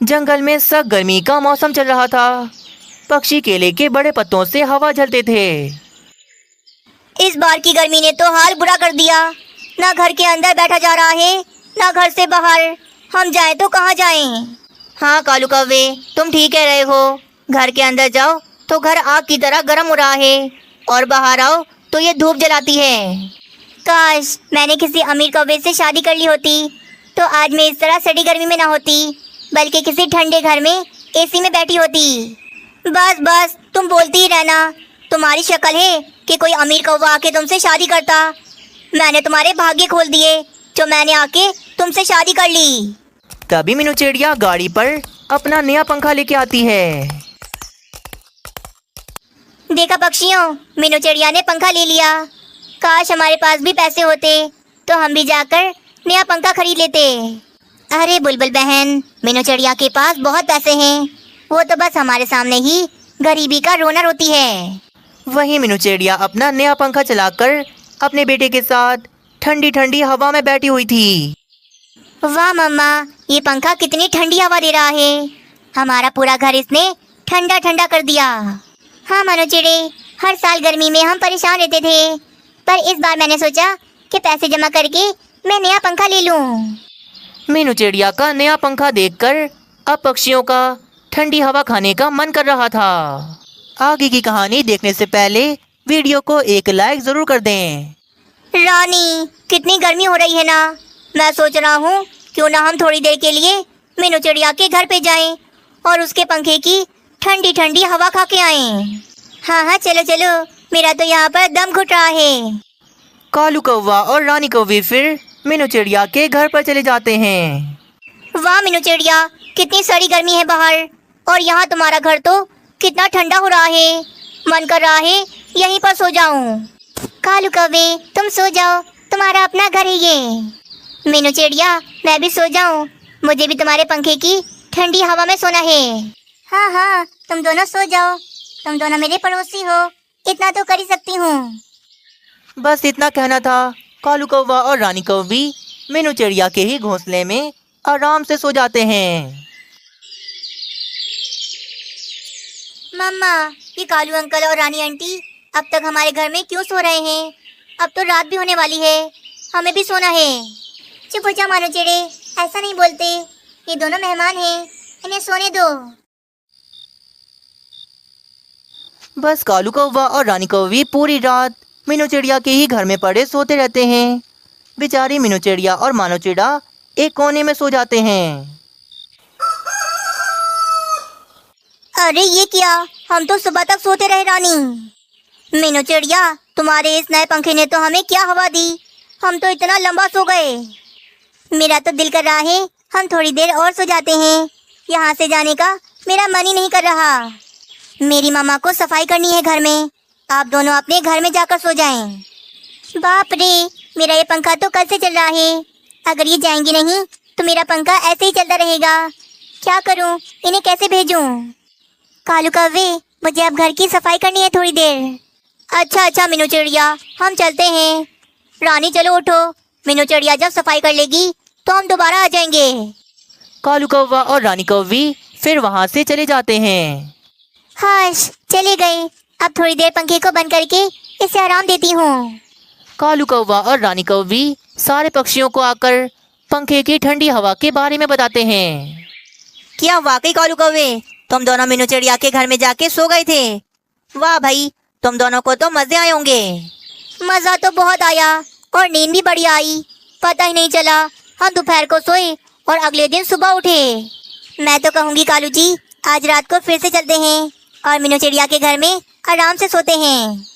जंगल में सख्त गर्मी का मौसम चल रहा था। पक्षी केले के बड़े पत्तों से हवा झलते थे। इस बार की गर्मी ने तो हाल बुरा कर दिया। ना घर के अंदर बैठा जा रहा है, ना घर से बाहर। हम जाएं तो कहाँ जाएं? हाँ कालू कौवे, तुम ठीक कह रहे हो। घर के अंदर जाओ तो घर आग की तरह गर्म हो रहा है, और बाहर आओ तो ये धूप जलाती है। काश मैंने किसी अमीर कौवे से शादी कर ली होती, तो आज मैं इस तरह सड़ी गर्मी में ना होती, बल्कि किसी ठंडे घर में एसी में बैठी होती। बस बस तुम बोलती ही रहना। तुम्हारी शक्ल है कि कोई अमीर कौवा आके तुमसे शादी करता। मैंने तुम्हारे भाग्य खोल दिए जो मैंने आके तुमसे शादी कर ली। तभी मीनू चिड़िया गाड़ी पर अपना नया पंखा लेके आती है। देखा पक्षियों, मीनू चिड़िया ने पंखा ले लिया। काश हमारे पास भी पैसे होते तो हम भी जाकर नया पंखा खरीद लेते। अरे बुलबुल बहन, मीनू चिड़िया के पास बहुत पैसे हैं, वो तो बस हमारे सामने ही गरीबी का रोना रोती है। वहीं मीनू चिड़िया अपना नया पंखा चलाकर अपने बेटे के साथ ठंडी ठंडी हवा में बैठी हुई थी। वाह मम्मा, ये पंखा कितनी ठंडी हवा दे रहा है। हमारा पूरा घर इसने ठंडा ठंडा कर दिया। हाँ मानो चिड़े, हर साल गर्मी में हम परेशान रहते थे, पर इस बार मैंने सोचा कि पैसे जमा करके मैं नया पंखा ले लूँ। मीनू चिड़िया का नया पंखा देखकर अब पक्षियों का ठंडी हवा खाने का मन कर रहा था। आगे की कहानी देखने से पहले वीडियो को एक लाइक जरूर कर दें। रानी, कितनी गर्मी हो रही है ना। मैं सोच रहा हूँ क्यों ना हम थोड़ी देर के लिए मीनू चिड़िया के घर पे जाएं और उसके पंखे की ठंडी ठंडी हवा खा के आएं। हाँ हाँ चलो चलो, मेरा तो यहाँ पर दम घुट रहा है। कालू कौवा और रानी कौवी फिर मीनू चिड़िया के घर पर चले जाते हैं। वाह मीनू चिड़िया, कितनी सड़ी गर्मी है बाहर, और यहाँ तुम्हारा घर तो कितना ठंडा हो रहा है। मन कर रहा है यहीं पर सो जाऊं। कालू कौवे, तुम सो जाओ, तुम्हारा अपना घर है ये। मीनू चिड़िया, मैं भी सो जाऊं, मुझे भी तुम्हारे पंखे की ठंडी हवा में सोना है। हाँ हाँ, तुम दोनों सो जाओ, तुम दोनों मेरे पड़ोसी हो, इतना तो कर ही सकती हूँ। बस इतना कहना था। कालू कौवा और रानी कौवी मीनू चिड़िया के ही घोंसले में आराम से सो जाते हैं। मम्मा, ये कालू अंकल और रानी आंटी अब तक हमारे घर में क्यों सो रहे हैं? अब तो रात भी होने वाली है, हमें भी सोना है। चुप हो जा मानो चिड़े, ऐसा नहीं बोलते, ये दोनों मेहमान हैं, इन्हें सोने दो। बस कालू कौवा और रानी कौवी पूरी रात मीनू चिड़िया के ही घर में पड़े सोते रहते हैं। बेचारी मीनू चिड़िया और मानो चिड़ा एक कोने में सो जाते हैं। अरे ये क्या, हम तो सुबह तक सोते रहे रानी। मीनू चिड़िया, तुम्हारे इस नए पंखे ने तो हमें क्या हवा दी, हम तो इतना लंबा सो गए। मेरा तो दिल कर रहा है हम थोड़ी देर और सो जाते हैं, यहाँ से जाने का मेरा मन ही नहीं कर रहा। मेरी मामा को सफाई करनी है घर में, आप दोनों अपने घर में जाकर सो जाएं। बाप रे, मेरा ये पंखा तो कल से चल रहा है, अगर ये जाएंगी नहीं तो मेरा पंखा ऐसे ही चलता रहेगा। क्या करूं, इन्हें कैसे भेजूं? कालू कौवे, मुझे अब घर की सफाई करनी है थोड़ी देर। अच्छा अच्छा मीनू चिड़िया, हम चलते हैं। रानी चलो उठो, मीनू चिड़िया जब सफाई कर लेगी तो हम दोबारा आ जाएंगे। कालू कौवा और रानी कौवी फिर वहाँ से चले जाते हैं। हाश, चले गए, अब थोड़ी देर पंखे को बंद करके इसे आराम देती हूँ। कालू कौवा और रानी कौवी सारे पक्षियों को आकर पंखे की ठंडी हवा के बारे में बताते हैं। क्या वाकई कालू कौवे, तुम दोनों मीनू चिड़िया के घर में जाके सो गए थे? वाह भाई, तुम दोनों को तो मजे आए होंगे। मजा तो बहुत आया और नींद भी बढ़िया आई, पता ही नहीं चला हम दोपहर को सोए और अगले दिन सुबह उठे। मैं तो कहूँगी कालू जी, आज रात को फिर से चलते हैं और मीनू चिड़िया के घर में आराम से सोते हैं।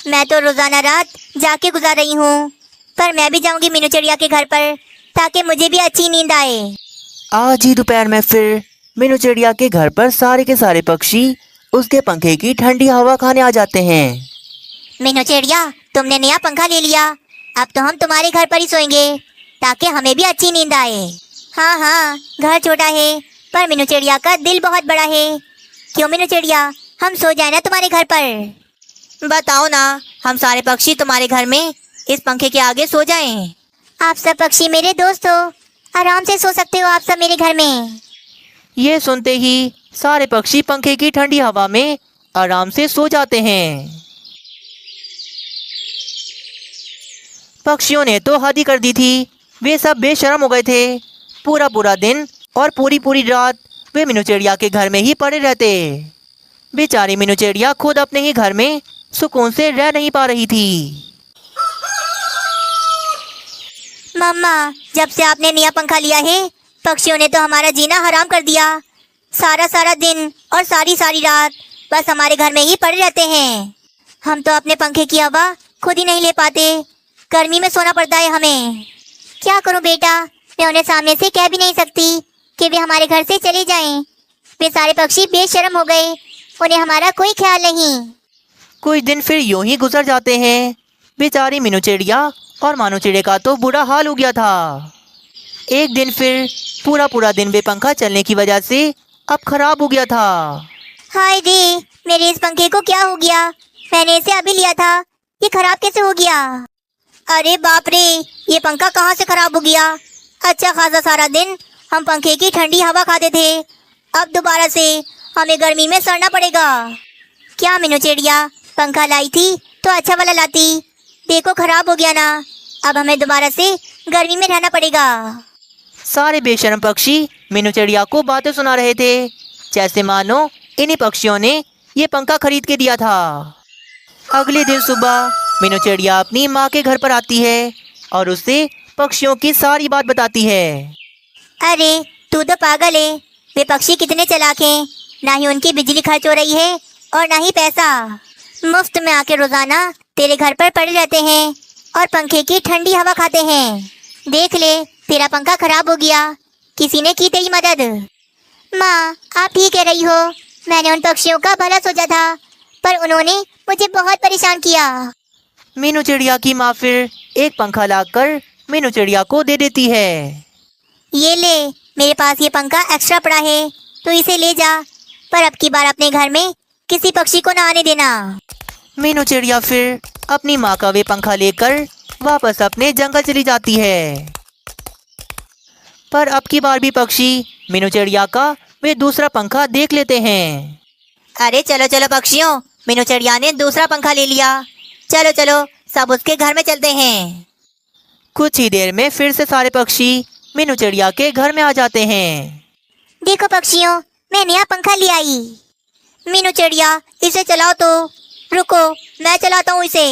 मैं तो रोजाना रात जाके गुजार रही हूँ, पर मैं भी जाऊँगी मीनू चिड़िया के घर पर, ताकि मुझे भी अच्छी नींद आए। आज ही दोपहर में फिर मीनू चिड़िया के घर पर सारे के सारे पक्षी उसके पंखे की ठंडी हवा खाने आ जाते हैं। मीनू चिड़िया, तुमने नया पंखा ले लिया, अब तो हम तुम्हारे घर पर ही सोएंगे, ताकि हमें भी अच्छी नींद आए। हाँ हाँ, घर छोटा है पर मीनू चिड़िया का दिल बहुत बड़ा है। क्यों मीनू चिड़िया, हम सो जाए ना तुम्हारे घर पर? बताओ ना, हम सारे पक्षी तुम्हारे घर में इस पंखे के आगे सो जाएं। आप सब पक्षी मेरे दोस्त हो, आराम से सो सकते हो आप सब मेरे घर में। ये सुनते ही सारे पक्षी पंखे की ठंडी हवा में आराम से सो जाते हैं। पक्षियों ने तो हद ही कर दी थी। वे सब बेशर्म हो गए थे। पूरा पूरा दिन और पूरी पूरी रात वे मीनू चिड़िया के घर में ही पड़े रहते। बेचारी मीनू चिड़िया खुद अपने ही घर में सुकून से रह नहीं पा रही थी। मम्मा, जब से आपने नया पंखा लिया है, पक्षियों ने तो हमारा जीना हराम कर दिया। सारा सारा दिन और सारी सारी रात बस हमारे घर में ही पड़े रहते हैं। हम तो अपने पंखे की हवा खुद ही नहीं ले पाते। गर्मी में सोना पड़ता है हमें। क्या करूं बेटा, मैं उन्हें सामने से कह भी नहीं सकती कि वे हमारे घर से चले जाएं। वे सारे पक्षी बेशर्म हो गए, उन्हें हमारा कोई ख्याल नहीं। कुछ दिन फिर यूं ही गुजर जाते हैं। बेचारी मीनू चिड़िया और मानो चिड़े का तो बुरा हाल हो गया था। एक दिन फिर पूरा पूरा दिन वे पंखा चलने की वजह से अब खराब हो गया था। हाय रे, मेरे इस पंखे को क्या हो गया? मैंने इसे अभी लिया था, ये खराब कैसे हो गया? अरे बाप रे, ये पंखा कहाँ से खराब हो गया? अच्छा खासा सारा दिन हम पंखे की ठंडी हवा खाते थे, अब दोबारा से हमें गर्मी में सड़ना पड़ेगा। क्या मीनू चिड़िया, पंखा लाई थी तो अच्छा वाला लाती, देखो खराब हो गया ना। अब हमें दोबारा से गर्मी में रहना पड़ेगा। सारे बेशर्म पक्षी मीनू चिड़िया को बातें सुना रहे थे, जैसे मानो इन्हीं पक्षियों ने ये पंखा खरीद के दिया था। अगले दिन सुबह मीनू चिड़िया अपनी माँ के घर पर आती है और उससे पक्षियों की सारी बात बताती है। अरे तू तो पागल है, वे पक्षी कितने चालाक हैं। ना ही उनकी बिजली खर्च हो रही है और ना ही पैसा। मुफ्त में आके रोजाना तेरे घर पर पड़े रहते हैं और पंखे की ठंडी हवा खाते हैं। देख ले, तेरा पंखा खराब हो गया, किसी ने की तेरी मदद। माँ, आप ठीक कह रही हो। मैंने उन पक्षियों का भला सोचा था, पर उन्होंने मुझे बहुत परेशान किया। मीनू चिड़िया की माँ फिर एक पंखा लाकर मीनू चिड़िया को दे देती है। ये ले, मेरे पास ये पंखा एक्स्ट्रा पड़ा है, तो इसे ले जा, पर अब की बार अपने घर में किसी पक्षी को ना आने देना। मीनू चिड़िया फिर अपनी माँ का वे पंखा लेकर वापस अपने जंगल चली जाती है। पर अब की बार भी पक्षी मीनू चिड़िया का वे दूसरा पंखा देख लेते हैं। अरे चलो चलो पक्षियों, मीनू चिड़िया ने दूसरा पंखा ले लिया। चलो चलो, सब उसके घर में चलते हैं। कुछ ही देर में फिर से सारे पक्षी मीनू चिड़िया के घर में आ जाते हैं। देखो पक्षियों, मैं नया पंखा ले आई। मीनू चिड़िया, इसे चलाओ तो। रुको, मैं चलाता हूँ इसे।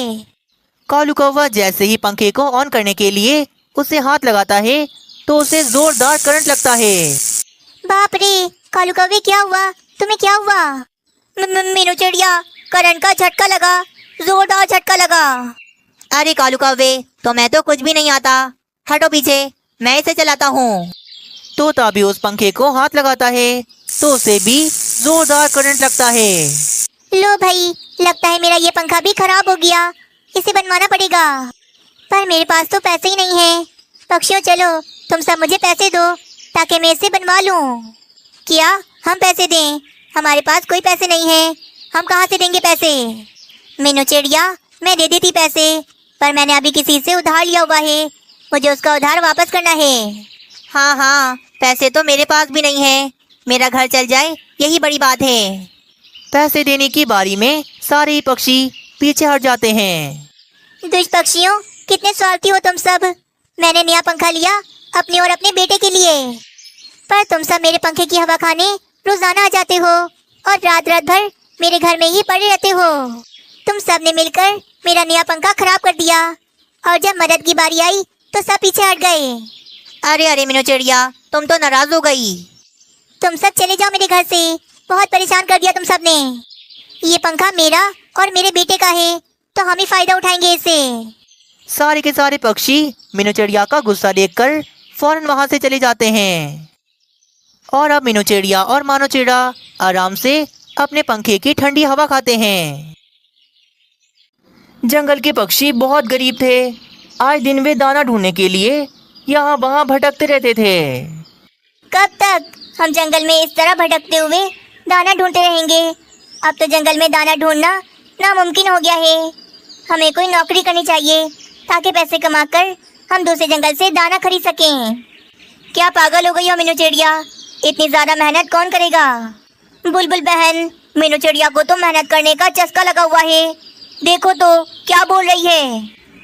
कालू कौवा जैसे ही पंखे को ऑन करने के लिए उसे हाथ लगाता है तो उसे जोरदार करंट लगता है। बाप रे, कालू कौवे क्या हुआ? तुम्हें क्या हुआ? मीनू चिड़िया, करंट का झटका लगा, जोरदार झटका लगा। अरे कालू कौवे, तुम्हें तो कुछ भी नहीं आता, हटो पीछे, मैं इसे चलाता हूँ। तोता भी उस पंखे को हाथ लगाता है तो उसे भी जोरदार करंट लगता है। लो भाई, लगता है मेरा ये पंखा भी खराब हो गया, इसे बनवाना पड़ेगा। पर मेरे पास तो पैसे ही नहीं है। पक्षियों चलो, तुम सब मुझे पैसे दो ताकि मैं इसे बनवा लूं। क्या हम पैसे दें? हमारे पास कोई पैसे नहीं है, हम कहाँ से देंगे पैसे? मीनू चिड़िया, मैं दे देती पैसे, पर मैंने अभी किसी से उधार लिया हुआ है, मुझे उसका उधार वापस करना है। हाँ हाँ, पैसे तो मेरे पास भी नहीं है, मेरा घर चल जाए यही बड़ी बात है। पैसे देने की बारी में सारे ही पक्षी पीछे हट जाते हैं। दुष्ट पक्षियों, कितने स्वार्थी हो तुम सब। मैंने नया पंखा लिया अपने और अपने बेटे के लिए, पर तुम सब मेरे पंखे की हवा खाने रोजाना आ जाते हो और रात रात भर मेरे घर में ही पड़े रहते हो। तुम सब ने मिलकर मेरा नया पंखा खराब कर दिया, और जब मदद की बारी आई तो सब पीछे हट गए। अरे अरे मीनू चिड़िया, तुम तो नाराज हो गई। तुम सब चले जाओ मेरे घर से, बहुत परेशान कर दिया तुम सब ने। ये पंखा मेरा और मेरे बेटे का है, तो हम ही फायदा उठाएंगे इससे। सारे के सारे पक्षी मीनू चिड़िया का गुस्सा देखकर फौरन वहां से चले जाते हैं। और अब मीनू चिड़िया और मानो चिड़ा आराम से अपने पंखे की ठंडी हवा खाते हैं। जंगल के पक्षी बहुत गरीब थे। आए दिन वे दाना ढूंढने के लिए यहाँ वहाँ भटकते रहते थे। कब तक हम जंगल में इस तरह भटकते हुए दाना ढूंढते रहेंगे? अब तो जंगल में दाना ढूंढना नामुमकिन हो गया है। हमें कोई नौकरी करनी चाहिए ताकि पैसे कमाकर हम दूसरे जंगल से दाना खरीद सकें। क्या पागल हो गई हो मीनू चिड़िया? इतनी ज्यादा मेहनत कौन करेगा? बुलबुल बहन, मीनू चिड़िया को तो मेहनत करने का चस्का लगा हुआ है। देखो तो क्या बोल रही है।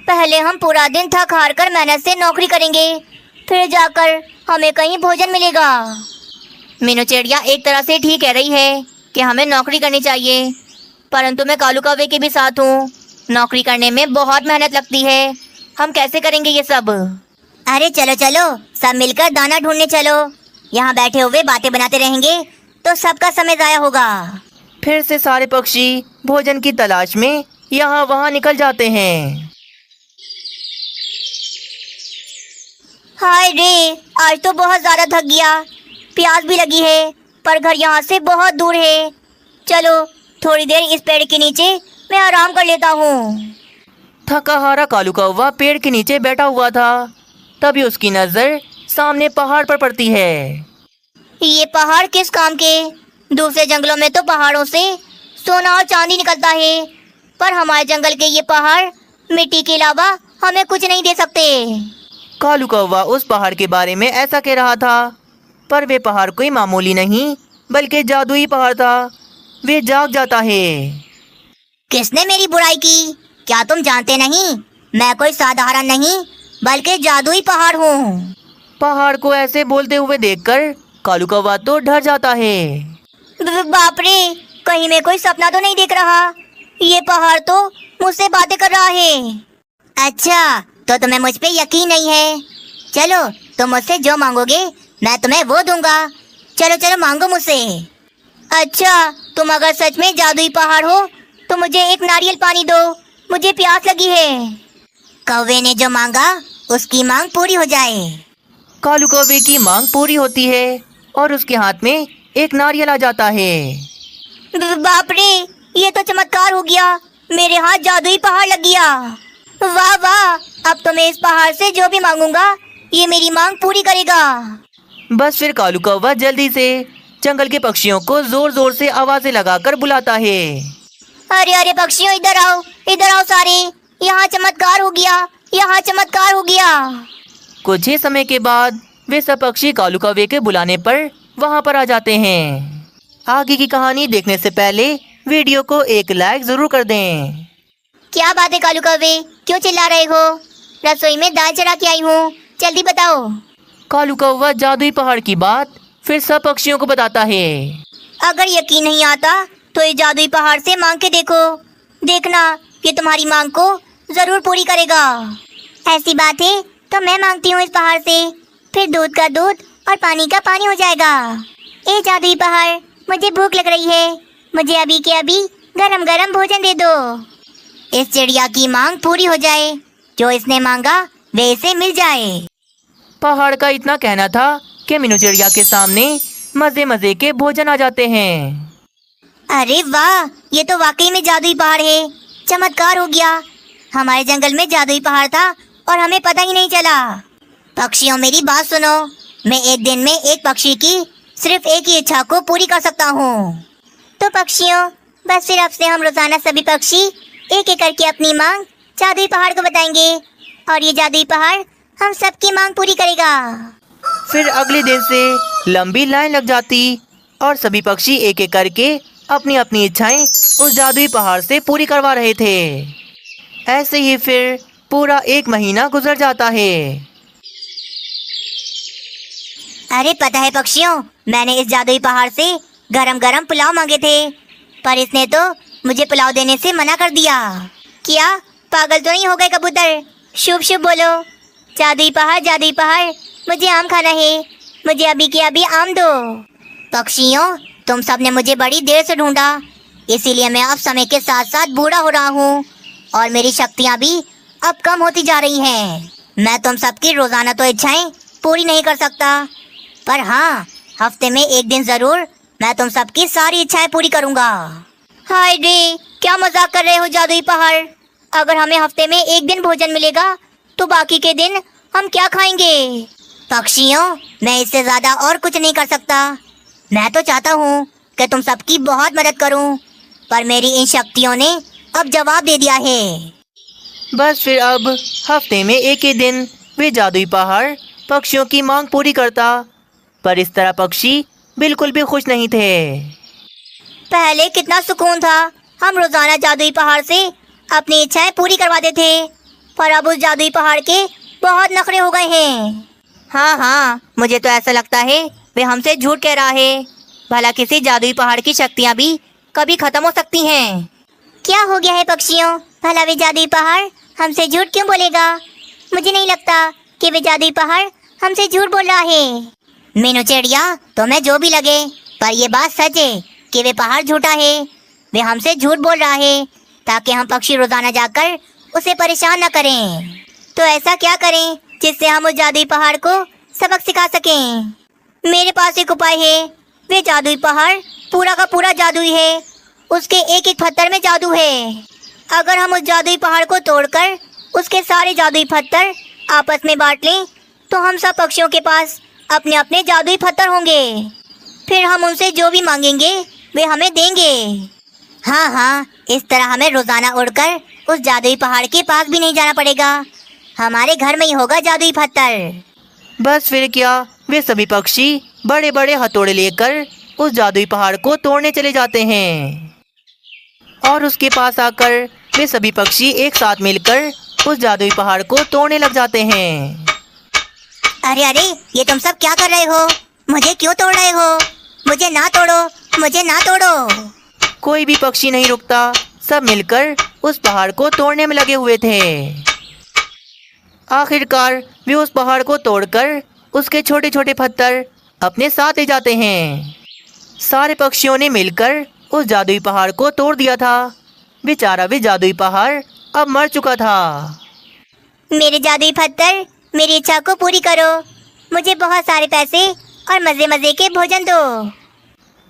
पहले हम पूरा दिन थक हार कर मेहनत से नौकरी करेंगे, फिर जाकर हमें कहीं भोजन मिलेगा। मीनू चिड़िया एक तरह से ठीक कह रही है कि हमें नौकरी करनी चाहिए, परंतु मैं कालू कौवे के भी साथ हूँ। नौकरी करने में बहुत मेहनत लगती है, हम कैसे करेंगे ये सब? अरे चलो चलो, सब मिलकर दाना ढूंढने चलो। यहाँ बैठे हुए बातें बनाते रहेंगे तो सबका समय जाया होगा। फिर से सारे पक्षी भोजन की तलाश में यहाँ वहाँ निकल जाते हैं। हाय रे, आज तो बहुत ज्यादा थक गया, प्यास भी लगी है, पर घर यहाँ से बहुत दूर है। चलो थोड़ी देर इस पेड़ के नीचे मैं आराम कर लेता हूँ। थका हारा कालू कौवा पेड़ के नीचे बैठा हुआ था। तभी उसकी नजर सामने पहाड़ पर पड़ती है। ये पहाड़ किस काम के? दूसरे जंगलों में तो पहाड़ों से सोना और चांदी निकलता है, पर हमारे जंगल के ये पहाड़ मिट्टी के अलावा हमें कुछ नहीं दे सकते। कालू कौवा उस पहाड़ के बारे में ऐसा कह रहा था, पर वे पहाड़ कोई मामूली नहीं बल्कि जादुई पहाड़ था। वे जाग जाता है। किसने मेरी बुराई की? क्या तुम जानते नहीं, मैं कोई साधारण नहीं बल्कि जादुई पहाड़ हूँ। पहाड़ को ऐसे बोलते हुए देखकर कालू कौवा तो डर जाता है। बाप रे, कहीं मैं कोई सपना तो नहीं देख रहा। ये पहाड़ तो मुझसे बातें कर रहा है। अच्छा, तो तुम्हें मुझ पे यकीन नहीं है। चलो, तुम मुझसे जो मांगोगे मैं तुम्हें वो दूंगा। चलो चलो मांगो मुझसे। अच्छा, तुम अगर सच में जादुई पहाड़ हो तो मुझे एक नारियल पानी दो, मुझे प्यास लगी है। कौवे ने जो मांगा उसकी मांग पूरी हो जाए। कालू कौवे की मांग पूरी होती है और उसके हाथ में एक नारियल आ जाता है। बाप रे, ये तो चमत्कार हो गया, मेरे हाथ जादुई पहाड़ लग गया। वाह वाह, अब तो मैं इस पहाड़ से जो भी मांगूंगा ये मेरी मांग पूरी करेगा। बस फिर कालू कौवा जल्दी से जंगल के पक्षियों को जोर जोर से आवाजें लगाकर बुलाता है। अरे अरे पक्षियों, इधर आओ सारे, यहाँ चमत्कार हो गया, यहाँ चमत्कार हो गया। कुछ ही समय के बाद वे सब पक्षी कालू कौवे के बुलाने पर वहाँ पर आ जाते हैं। आगे की कहानी देखने से पहले वीडियो को एक लाइक जरूर कर दें। क्या बात है कालू कौवे, क्यों चिल्ला रहे हो? रसोई में दाल चढ़ा के आई हूँ, जल्दी बताओ। कालू कौवा जादुई पहाड़ की बात फिर सब पक्षियों को बताता है। अगर यकीन नहीं आता तो ये जादुई पहाड़ से मांग के देखो, देखना ये तुम्हारी मांग को जरूर पूरी करेगा। ऐसी बात है तो मैं मांगती हूँ इस पहाड़ से, फिर दूध का दूध और पानी का पानी हो जाएगा। ए जादुई पहाड़, मुझे भूख लग रही है, मुझे अभी के अभी गरम गरम भोजन दे दो। इस चिड़िया की मांग पूरी हो जाए, जो इसने मांगा वे इसे मिल जाए। पहाड़ का इतना कहना था कि मीनू चिड़िया के सामने मजे मजे के भोजन आ जाते हैं। अरे वाह, ये तो वाकई में जादुई पहाड़ है, चमत्कार हो गया। हमारे जंगल में जादुई पहाड़ था और हमें पता ही नहीं चला। पक्षियों मेरी बात सुनो, मैं एक दिन में एक पक्षी की सिर्फ एक ही इच्छा को पूरी कर सकता हूँ। तो पक्षियों, बस फिर अब से हम रोजाना सभी पक्षी एक एक करके अपनी मांग जादुई पहाड़ को बताएंगे और ये जादुई पहाड़ हम सबकी मांग पूरी करेगा। फिर अगले दिन से लंबी लाइन लग जाती और सभी पक्षी एक एक करके अपनी अपनी इच्छाएं उस जादुई पहाड़ से पूरी करवा रहे थे। ऐसे ही फिर पूरा 1 महीना गुजर जाता है। अरे पता है पक्षियों, मैंने इस जादुई पहाड़ से गरम गरम पुलाव मांगे थे, पर इसने तो मुझे पुलाव देने से मना कर दिया। क्या पागल तो नहीं हो गए कबूतर? शुभ शुभ बोलो। जादुई पहाड़, मुझे आम खाना है, मुझे अभी के अभी आम दो। पक्षियों, तुम सब ने मुझे बड़ी देर से ढूंढा, इसीलिए मैं अब समय के साथ साथ बूढ़ा हो रहा हूँ और मेरी शक्तियाँ भी अब कम होती जा रही हैं। मैं तुम सबकी रोजाना तो इच्छाएं पूरी नहीं कर सकता, पर हाँ, हफ्ते में एक दिन जरूर मैं तुम सबकी सारी इच्छाएं पूरी करूँगा। हाय रे, क्या मजाक कर रहे हो जादुई पहाड़? अगर हमें हफ्ते में एक दिन भोजन मिलेगा तो बाकी के दिन हम क्या खाएंगे? पक्षियों, मैं इससे ज्यादा और कुछ नहीं कर सकता। मैं तो चाहता हूँ कि तुम सबकी बहुत मदद करूँ, पर मेरी इन शक्तियों ने अब जवाब दे दिया है। बस फिर अब हफ्ते में एक ही दिन वे जादुई पहाड़ पक्षियों की मांग पूरी करता। पर इस तरह पक्षी बिल्कुल भी खुश नहीं थे। पहले कितना सुकून था, हम रोजाना जादुई पहाड़ से अपनी इच्छाएं पूरी करवाते थे, पर अब उस जादुई पहाड़ के बहुत नखरे हो गए हैं। हाँ हाँ, मुझे तो ऐसा लगता है वे हमसे झूठ कह रहा है। भला किसी जादुई पहाड़ की शक्तियाँ भी कभी खत्म हो सकती हैं। क्या हो गया है पक्षियों, भला वे जादुई पहाड़ हमसे झूठ क्यों बोलेगा? मुझे नहीं लगता कि वे जादुई पहाड़ हमसे झूठ बोल रहा है। मीनू चिड़िया, तुम्हें जो भी लगे, पर ये बात सच है कि वे पहाड़ झूठा है। वे हमसे झूठ बोल रहा है ताकि हम पक्षी रोजाना जाकर उसे परेशान न करें। तो ऐसा क्या करें जिससे हम उस जादुई पहाड़ को सबक सिखा सकें? मेरे पास एक उपाय है। वे जादुई पहाड़ पूरा का पूरा जादुई है, उसके एक एक पत्थर में जादू है। अगर हम उस जादुई पहाड़ को तोड़कर उसके सारे जादुई पत्थर आपस में बांट लें तो हम सब पक्षियों के पास अपने अपने जादुई पत्थर होंगे। फिर हम उनसे जो भी मांगेंगे वे हमें देंगे। हाँ हाँ, इस तरह हमें रोजाना उड़कर उस जादुई पहाड़ के पास भी नहीं जाना पड़ेगा। हमारे घर में ही होगा जादुई पत्थर। बस फिर क्या, वे सभी पक्षी बड़े बड़े हथौड़े लेकर उस जादुई पहाड़ को तोड़ने चले जाते हैं। और उसके पास आकर वे सभी पक्षी एक साथ मिलकर उस जादुई पहाड़ को तोड़ने लग जाते हैं। अरे अरे, ये तुम सब क्या कर रहे हो? मुझे क्यों तोड़ रहे हो? मुझे ना तोड़ो, मुझे ना तोड़ो। कोई भी पक्षी नहीं रुकता, सब मिलकर उस पहाड़ को तोड़ने में लगे हुए थे। आखिरकार वे उस पहाड़ को तोड़कर उसके छोटे छोटे पत्थर अपने साथ ले जाते हैं। सारे पक्षियों ने मिलकर उस जादुई पहाड़ को तोड़ दिया था। बेचारा वे जादुई पहाड़ अब मर चुका था। मेरे जादुई पत्थर, मेरी इच्छा को पूरी करो। मुझे बहुत सारे पैसे और मजे मजे के भोजन दो।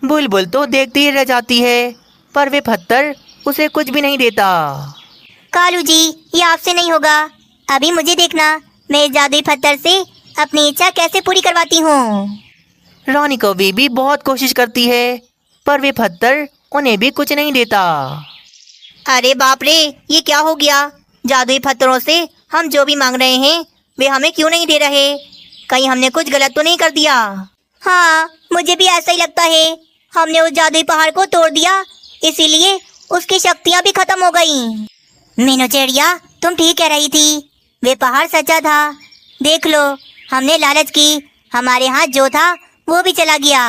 बुलबुल तो देखती ही रह जाती है, पर वे पत्थर उसे कुछ भी नहीं देता। कालू जी, ये आपसे नहीं होगा। अभी मुझे देखना, मैं इस जादुई पत्थर से अपनी इच्छा कैसे पूरी करवाती हूँ। रानी कौवी भी बहुत कोशिश करती है, पर वे पत्थर उन्हें भी कुछ नहीं देता। अरे बाप रे, ये क्या हो गया? जादुई पत्थरों से हम जो भी मांग रहे हैं वे हमें क्यों नहीं दे रहे? कहीं हमने कुछ गलत तो नहीं कर दिया? हाँ, मुझे भी ऐसा ही लगता है। हमने उस जादुई पहाड़ को तोड़ दिया, इसीलिए उसकी शक्तियाँ भी खत्म हो गईं। मीनू चिड़िया, तुम ठीक कह रही थी। वे पहाड़ सच्चा था। देख लो, हमने लालच की, हमारे हाथ जो था वो भी चला गया।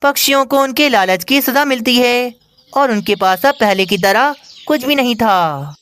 पक्षियों को उनके लालच की सजा मिलती है और उनके पास अब पहले की तरह कुछ भी नहीं था।